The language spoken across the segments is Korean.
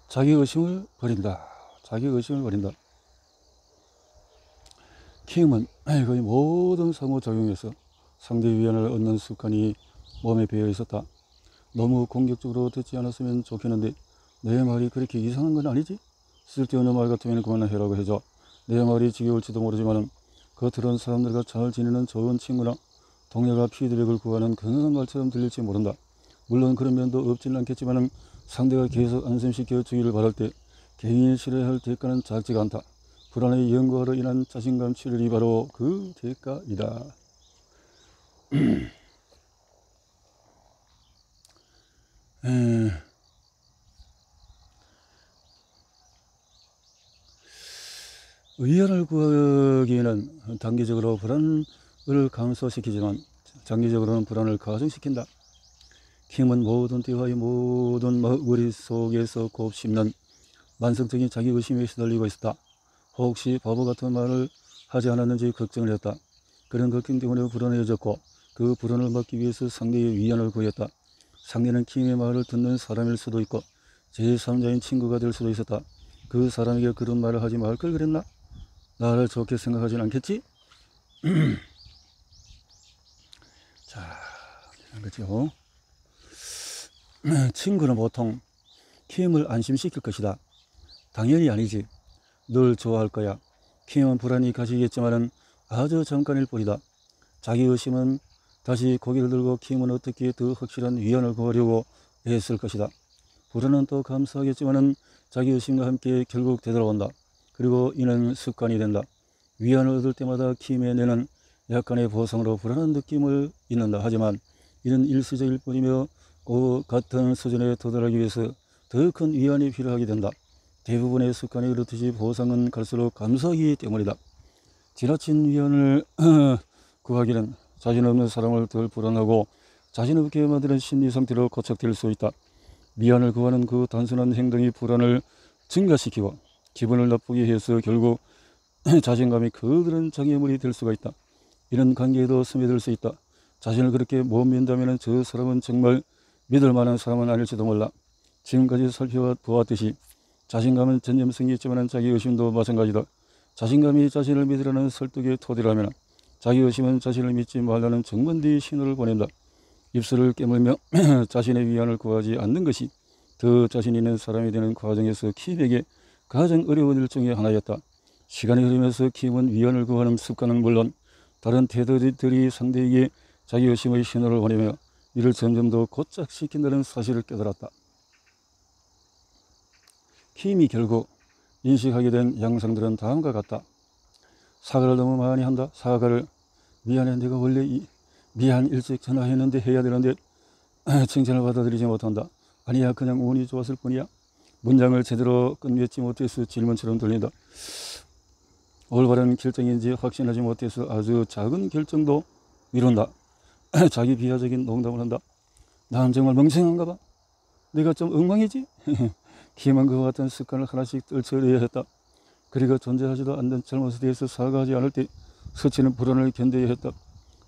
자기 의심을 버린다. 자기 의심을 버린다. 킴은 거의 모든 상호작용에서 상대 위안을 얻는 습관이 몸에 배어 있었다. 너무 공격적으로 듣지 않았으면 좋겠는데 내 말이 그렇게 이상한 건 아니지? 쓸데없는 말 같으면 그만해라고 해줘. 내 말이 지겨울지도 모르지만 겉으로는 사람들과 잘 지내는 좋은 친구나 동료가 피드백을 구하는 그런 말처럼 들릴지 모른다. 물론 그런 면도 없지는 않겠지만 상대가 계속 안심시켜 주기를 바랄 때 개인이 치러야 할 대가는 작지가 않다. 불안의 연구로 인한 자신감 출혈이 바로 그 대가이다. 위안을 구하기에는 단기적으로 불안을 감소시키지만 장기적으로는 불안을 가중시킨다. 킴은 모든 대화의 모든 머릿속에서 곱씹는 만성적인 자기의심에 시달리고 있었다. 혹시 바보 같은 말을 하지 않았는지 걱정을 했다. 그런 걱정 때문에 불안해졌고 그 불안을 막기 위해서 상대의 위안을 구했다. 상대는 킴의 말을 듣는 사람일 수도 있고 제3자인 친구가 될 수도 있었다. 그 사람에게 그런 말을 하지 말 걸 그랬나? 나를 좋게 생각하진 않겠지? 자, 이런 거죠. 친구는 보통 킴을 안심시킬 것이다. 당연히 아니지. 늘 좋아할 거야. 킴은 불안이 가시겠지만은 아주 잠깐일 뿐이다. 자기의심은 다시 고개를 들고 킴은 어떻게 더 확실한 위안을 구하려고 애쓸 것이다. 불안은 또 감사하겠지만은 자기의심과 함께 결국 되돌아온다. 그리고 이는 습관이 된다. 위안을 얻을 때마다 킴의 뇌는 약간의 보상으로 불안한 느낌을 잊는다. 하지만 이는 일시적일 뿐이며 그 같은 수준에 도달하기 위해서 더 큰 위안이 필요하게 된다. 대부분의 습관이 그렇듯이 보상은 갈수록 감소하기 때문이다. 지나친 위안을 구하기는 자신 없는 사람을 덜 불안하고 자신 없게 만드는 심리 상태로 고착될 수 있다. 위안을 구하는 그 단순한 행동이 불안을 증가시키고 기분을 나쁘게 해서 결국 자신감이 거드는 장애물이 될 수가 있다. 이런 관계에도 스며들 수 있다. 자신을 그렇게 못 믿는다면 저 사람은 정말 믿을 만한 사람은 아닐지도 몰라. 지금까지 살펴보았듯이 자신감은 전념성이 있지만 자기의심도 마찬가지다. 자신감이 자신을 믿으라는 설득의 토대라면 자기의심은 자신을 믿지 말라는 정반대의 신호를 보낸다. 입술을 깨물며 자신의 위안을 구하지 않는 것이 더 자신 있는 사람이 되는 과정에서 킴에게 가장 어려운 일 중에 하나였다. 시간이 흐르면서 킴은 위안을 구하는 습관은 물론 다른 태도들이 상대에게 자기의심의 신호를 보내며 이를 점점 더 고착시킨다는 사실을 깨달았다. 킴이 결국 인식하게 된 양상들은 다음과 같다. 사과를 너무 많이 한다. 사과를 미안해, 내가 원래 미안 일찍 전화했는데 해야 되는데 칭찬을 받아들이지 못한다. 아니야, 그냥 운이 좋았을 뿐이야. 문장을 제대로 끝맺지 못해서 질문처럼 들린다. 올바른 결정인지 확신하지 못해서 아주 작은 결정도 미룬다. 자기 비하적인 농담을 한다. 난 정말 멍청한가 봐. 내가 좀 엉망이지? 킴은 그와 같은 습관을 하나씩 떨쳐내야 했다. 그리고 존재하지도 않는 잘못에 대해서 사과하지 않을 때 스치는 불안을 견뎌야 했다.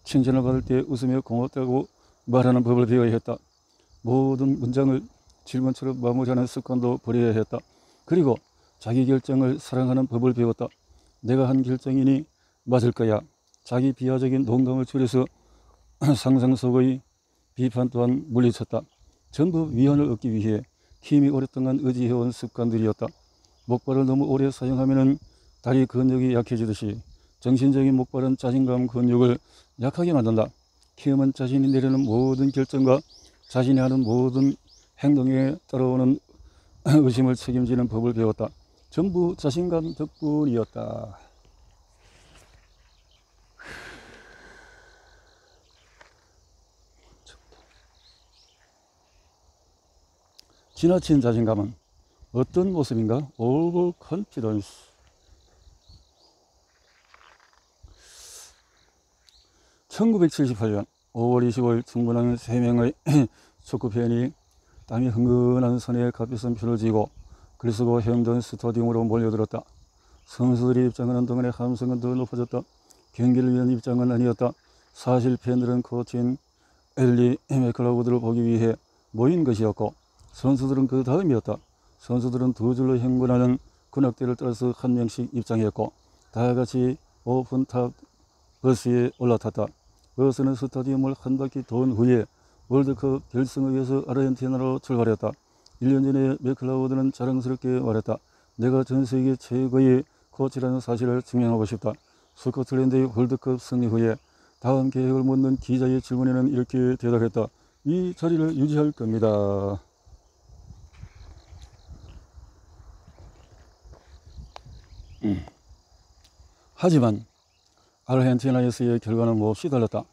칭찬을 받을 때 웃으며 고맙다고 말하는 법을 배워야 했다. 모든 문장을 질문처럼 마무리하는 습관도 버려야 했다. 그리고 자기 결정을 사랑하는 법을 배웠다. 내가 한 결정이니 맞을 거야. 자기 비하적인 농담을 줄여서 상상 속의 비판 또한 물리쳤다. 전부 위안을 얻기 위해 킴이 오랫동안 의지해온 습관들이었다. 목발을 너무 오래 사용하면 다리 근육이 약해지듯이 정신적인 목발은 자신감 근육을 약하게 만든다. 킴은 자신이 내리는 모든 결정과 자신이 하는 모든 행동에 따라오는 의심을 책임지는 법을 배웠다. 전부 자신감 덕분이었다. 지나친 자신감은 어떤 모습인가? overconfidence. 1978년 5월 25일 충분한 3명의 축구팬이 땀이 흥건한 손에 값비싼 표를 쥐고 글 쓰고 행전 스타디움으로 몰려들었다. 선수들이 입장하는 동안에 함성은 더 높아졌다. 경기를 위한 입장은 아니었다. 사실 팬들은 코치인 엘리 맥클라우드를 보기 위해 모인 것이었고 선수들은 그 다음이었다. 선수들은 두 줄로 행군하는 군악대를 따라서 한 명씩 입장했고 다 같이 오픈탑 버스에 올라탔다. 버스는 스타디움을 한 바퀴 돈 후에 월드컵 결승을 위해서 아르헨티나로 출발했다. 1년 전에 맥클라우드는 자랑스럽게 말했다. 내가 전 세계 최고의 코치라는 사실을 증명하고 싶다. 스코틀랜드의 월드컵 승리 후에 다음 계획을 묻는 기자의 질문에는 이렇게 대답했다. 이 자리를 유지할 겁니다. 하지만 아르헨티나에서의 결과는 몹시 달랐다.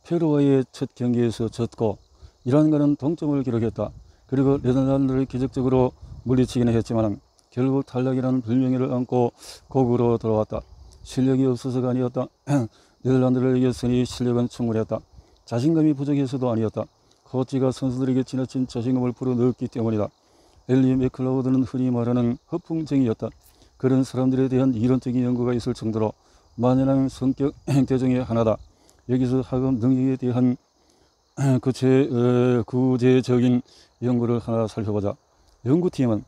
페루와의 첫 경기에서 졌고 이란과는 동점을 기록했다. 그리고 네덜란드를 기적적으로 물리치기는 했지만 결국 탈락이라는 불명예를 안고 고국으로 돌아왔다. 실력이 없어서가 아니었다. 네덜란드를 이겼으니 실력은 충분했다. 자신감이 부족해서도 아니었다. 코치가 선수들에게 지나친 자신감을 불어넣었기 때문이다. 엘리 맥클라우드는 흔히 말하는 허풍쟁이였다. 그런 사람들에 대한 이론적인 연구가 있을 정도로 만연한 성격 행태 중의 하나다. 여기서 학업 능력에 대한 구체적인 연구를 하나 살펴보자. 연구팀은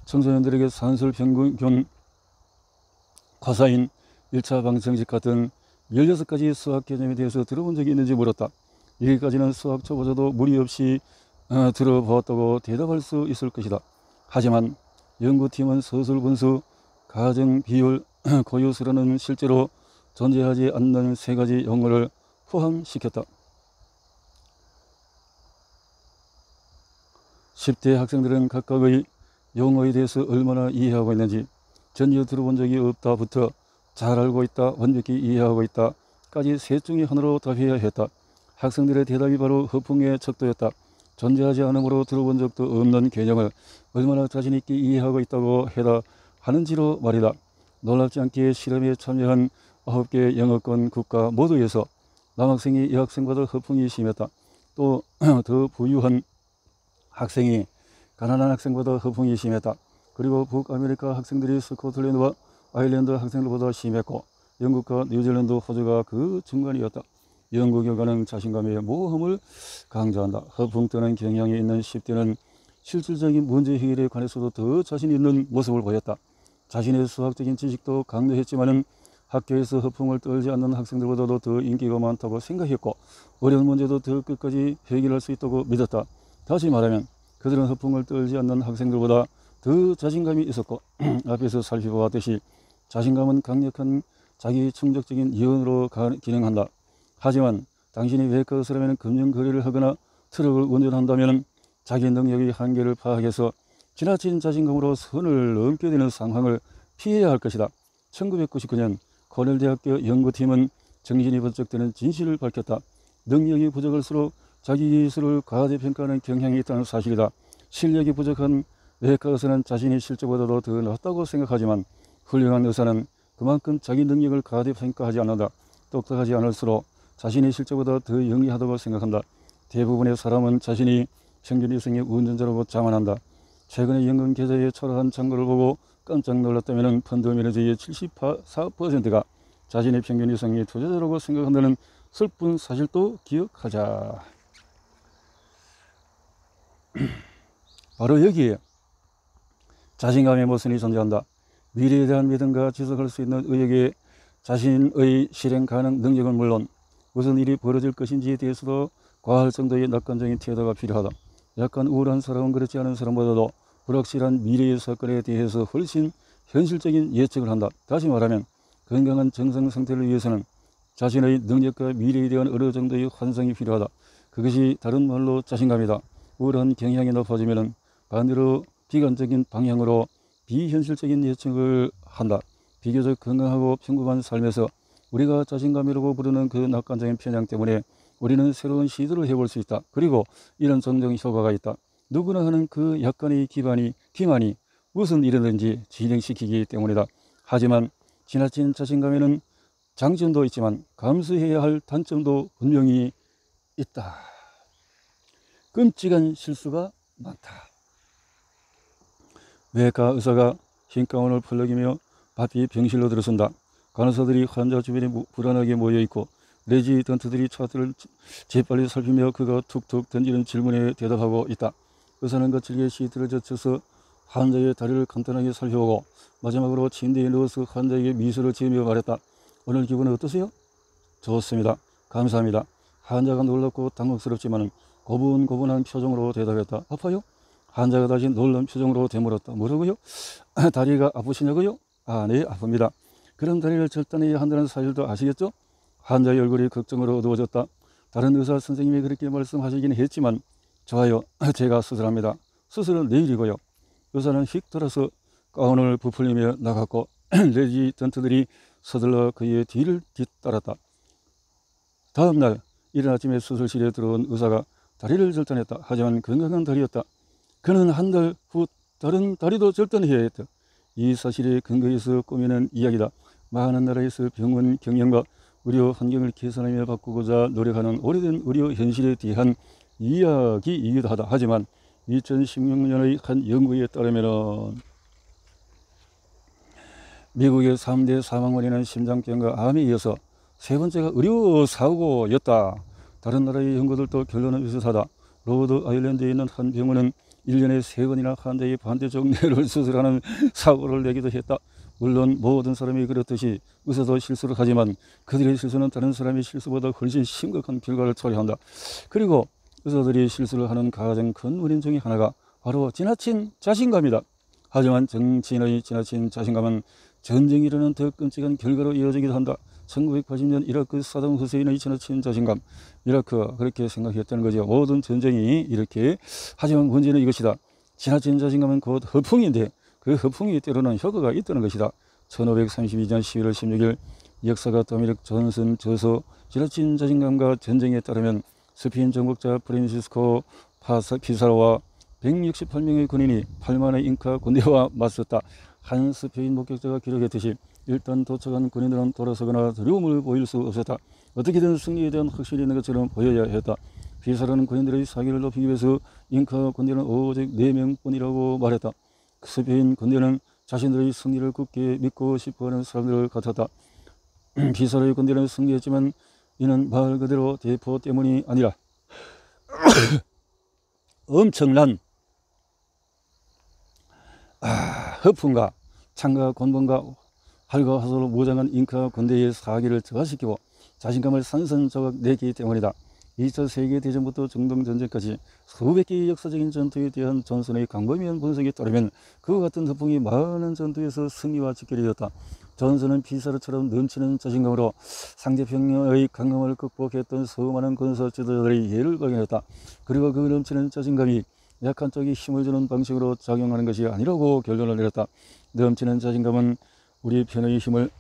청소년들에게 산술평균, 과사인, 1차 방정식 같은 16가지 수학 개념에 대해서 들어본 적이 있는지 물었다. 여기까지는 수학 초보자도 무리 없이 들어보았다고 대답할 수 있을 것이다. 하지만 연구팀은 서술 분수, 가정 비율, 고유수라는 실제로 존재하지 않는 3가지 용어를 포함시켰다. 10대 학생들은 각각의 용어에 대해서 얼마나 이해하고 있는지 전혀 들어본 적이 없다부터 잘 알고 있다, 완벽히 이해하고 있다까지 셋 중에 하나로 답해야 했다. 학생들의 대답이 바로 허풍의 척도였다. 존재하지 않으므로 들어본 적도 없는 개념을 얼마나 자신있게 이해하고 있다고 해다 하는지로 말이다. 놀랍지 않게 실험에 참여한 9개 영어권 국가 모두에서 남학생이 여학생보다 허풍이 심했다. 또 더 부유한 학생이 가난한 학생보다 허풍이 심했다. 그리고 북아메리카 학생들이 스코틀랜드와 아일랜드 학생들보다 심했고 영국과 뉴질랜드, 호주가 그 중간이었다. 연구 결과는 자신감의 모험을 강조한다. 허풍 떠는 경향이 있는 10대는 실질적인 문제 해결에 관해서도 더 자신 있는 모습을 보였다. 자신의 수학적인 지식도 강조했지만은 학교에서 허풍을 떨지 않는 학생들보다도 더 인기가 많다고 생각했고 어려운 문제도 더 끝까지 해결할 수 있다고 믿었다. 다시 말하면 그들은 허풍을 떨지 않는 학생들보다 더 자신감이 있었고 앞에서 살펴보았듯이 자신감은 강력한 자기 충족적인 예언으로 기능한다. 하지만 당신이 외과 의사라면 금융 거래를 하거나 트럭을 운전한다면 자기 능력의 한계를 파악해서 지나친 자신감으로 선을 넘게 되는 상황을 피해야 할 것이다. 1999년 코넬대학교 연구팀은 정신이 번쩍 드는 진실을 밝혔다. 능력이 부족할수록 자기 기술을 과대평가하는 경향이 있다는 사실이다. 실력이 부족한 외과 의사는 자신이 실제보다도 더 낫다고 생각하지만 훌륭한 의사는 그만큼 자기 능력을 과대평가하지 않는다. 똑똑하지 않을수록 자신이 실제보다 더 영리하다고 생각한다. 대부분의 사람은 자신이 평균 이상의 운전자라고 자만한다. 최근에 연금 계좌에 초라한 잔고를 보고 깜짝 놀랐다면 펀드 매니저의 74%가 자신의 평균 이상의 투자자라고 생각한다는 슬픈 사실도 기억하자. 바로 여기에 자신감의 모순이 존재한다. 미래에 대한 믿음과 지속할 수 있는 의욕에 자신의 실행 가능 능력은 물론 무슨 일이 벌어질 것인지에 대해서도 과할 정도의 낙관적인 태도가 필요하다. 약간 우울한 사람은 그렇지 않은 사람보다도 불확실한 미래의 사건에 대해서 훨씬 현실적인 예측을 한다. 다시 말하면 건강한 정상 상태를 위해서는 자신의 능력과 미래에 대한 어느 정도의 환상이 필요하다. 그것이 다른 말로 자신감이다. 우울한 경향이 높아지면 반대로 비관적인 방향으로 비현실적인 예측을 한다. 비교적 건강하고 평범한 삶에서 우리가 자신감이라고 부르는 그 낙관적인 편향 때문에 우리는 새로운 시도를 해볼 수 있다. 그리고 이런 긍정 효과가 있다. 누구나 하는 그 약간의 기만이 무슨 일이든지 진행시키기 때문이다. 하지만 지나친 자신감에는 장점도 있지만 감수해야 할 단점도 분명히 있다. 끔찍한 실수가 많다. 외과 의사가 흰 가운을 펄럭이며 바삐 병실로 들어선다. 간호사들이 환자 주변에 불안하게 모여있고 레지던트들이 차트를 재빨리 살피며 그가 툭툭 던지는 질문에 대답하고 있다. 의사는 거칠게 시트를 젖혀서 환자의 다리를 간단하게 살펴보고 마지막으로 침대에 누워서 환자에게 미소를 지으며 말했다. 오늘 기분은 어떠세요? 좋습니다. 감사합니다. 환자가 놀랍고 당혹스럽지만 고분고분한 표정으로 대답했다. 아파요? 환자가 다시 놀란 표정으로 되물었다. 뭐라고요? 다리가 아프시냐고요? 아, 네, 아픕니다. 그럼 다리를 절단해야 한다는 사실도 아시겠죠? 환자의 얼굴이 걱정으로 어두워졌다. 다른 의사 선생님이 그렇게 말씀하시긴 했지만 좋아요. 제가 수술합니다. 수술은 내일이고요. 의사는 휙 돌아서 가운을 부풀리며 나갔고 레지던트들이 서둘러 그의 뒤를 뒤따랐다. 다음날 이른 아침에 수술실에 들어온 의사가 다리를 절단했다. 하지만 건강한 다리였다. 그는 한 달 후 다른 다리도 절단해야 했다. 이 사실에 근거해서 꾸미는 이야기다. 많은 나라에서 병원 경영과 의료 환경을 개선하며 바꾸고자 노력하는 오래된 의료 현실에 대한 이야기이기도 하다. 하지만 2016년의 한 연구에 따르면 미국의 3대 사망 원인은 심장병과 암에 이어서 세 번째가 의료사고였다. 다른 나라의 연구들도 결론은 비슷하다. 로드 아일랜드에 있는 한 병원은 1년에 3번이나 환자의 반대쪽 뇌를 수술하는 사고를 내기도 했다. 물론 모든 사람이 그렇듯이 의사도 실수를 하지만 그들의 실수는 다른 사람의 실수보다 훨씬 심각한 결과를 초래한다. 그리고 의사들이 실수를 하는 가장 큰 원인 중에 하나가 바로 지나친 자신감이다. 하지만 정치인의 지나친 자신감은 전쟁이 일어나는 더 끔찍한 결과로 이어지기도 한다. 1980년 이라크 사담 후세인의 지나친 자신감. 이라크가 그렇게 생각했다는 거죠. 모든 전쟁이 이렇게. 하지만 문제는 이것이다. 지나친 자신감은 곧 허풍인데 그 허풍이 때로는 효과가 있다는 것이다. 1532년 11월 16일 역사가 더미력 존슨 저서 지나친 자신감과 전쟁에 따르면 스페인 정복자 프란시스코 피사로와 168명의 군인이 8만의 잉카 군대와 맞섰다. 한 스페인 목격자가 기록했듯이 일단 도착한 군인들은 돌아서거나 두려움을 보일 수 없었다. 어떻게든 승리에 대한 확신이 있는 것처럼 보여야 했다. 피사로는 군인들의 사기를 높이기 위해서 잉카 군대는 오직 4명뿐이라고 말했다. 스페인 군대는 자신들의 승리를 굳게 믿고 싶어하는 사람들 같았다. 피사로의 군대는 승리했지만 이는 말 그대로 대포 때문이 아니라 엄청난 허풍과 창과 권본과 활과 화소로 무장한 잉카 군대의 사기를 저하시키고 자신감을 산산조각 내기 때문이다. 2차 세계대전부터 중동전쟁까지 수백 개의 역사적인 전투에 대한 존슨의 광범위한 분석에 따르면 그와 같은 허풍이 많은 전투에서 승리와 직결이었다. 존슨은 피사르처럼 넘치는 자신감으로 상대편의 강함을 극복했던 수많은 군사 지도자들의 예를 발견했다. 그리고 그 넘치는 자신감이 약한 쪽이 힘을 주는 방식으로 작용하는 것이 아니라고 결론을 내렸다. 넘치는 자신감은 우리 편의 힘을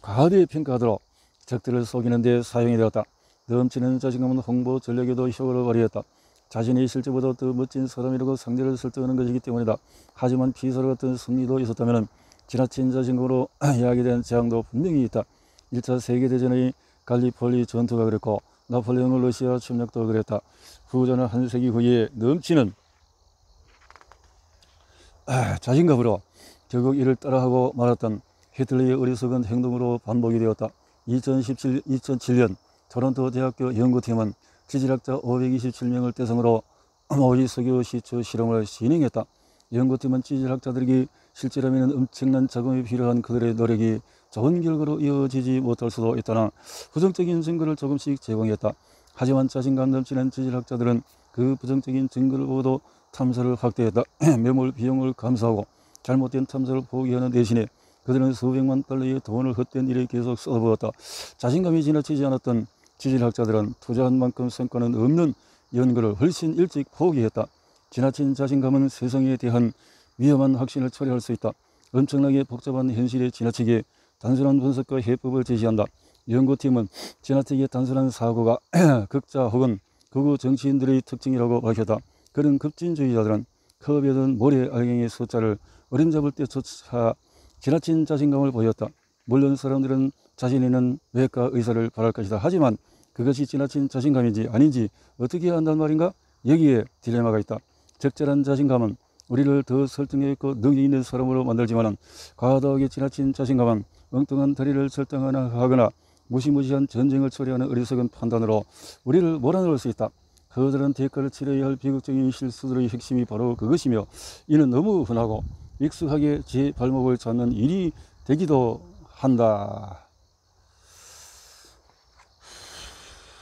과대평가하도록 적들을 속이는 데 사용이 되었다. 넘치는 자신감은 홍보 전략에도 효과를 발휘했다. 자신의 실제보다 더 멋진 사람이라고 상대를 설득하는 것이기 때문이다. 하지만 피사르 같은 승리도 있었다면 지나친 자신감으로 야기된 재앙도 분명히 있다. 1차 세계대전의 갈리폴리 전투가 그랬고 나폴레옹의 러시아 침략도 그랬다. 후자는 한 세기 후에 넘치는 자신감으로 결국 이를 따라하고 말았던 히틀러의 어리석은 행동으로 반복이 되었다. 2007년 토론토 대학교 연구팀은 지질학자 527명을 대상으로 모의 석유 시추 실험을 진행했다. 연구팀은 지질학자들에게 실제라면 엄청난 자금이 필요한 그들의 노력이 좋은 결과로 이어지지 못할 수도 있다나 부정적인 증거를 조금씩 제공했다. 하지만 자신감 넘치는 지질학자들은 그 부정적인 증거를 보고도 탐사를 확대했다. 매몰 비용을 감수하고 잘못된 탐사를 포기하는 대신에 그들은 수백만 달러의 돈을 헛된 일에 계속 쏟아부었다. 자신감이 지나치지 않았던 지질학자들은 투자한 만큼 성과는 없는 연구를 훨씬 일찍 포기했다. 지나친 자신감은 세상에 대한 위험한 확신을 초래할 수 있다. 엄청나게 복잡한 현실에 지나치게 단순한 분석과 해법을 제시한다. 연구팀은 지나치게 단순한 사고가 극자 혹은 극우 정치인들의 특징이라고 밝혔다. 그런 급진주의자들은 컵에든 모래알갱이 숫자를 어림잡을 때조차 지나친 자신감을 보였다. 물론 사람들은 자신에는 외과 의사를 바랄 것이다. 하지만 그것이 지나친 자신감인지 아닌지 어떻게 한단 말인가? 여기에 딜레마가 있다. 적절한 자신감은 우리를 더 설득력 있고 능력 있는 사람으로 만들지만 과도하게 지나친 자신감은 엉뚱한 다리를 절단하거나 무시무시한 전쟁을 초래하는 어리석은 판단으로 우리를 몰아넣을 수 있다. 커다란 대가를 치러야 할 비극적인 실수들의 핵심이 바로 그것이며, 이는 너무 흔하고 익숙하게 제 발목을 잡는 일이 되기도 한다.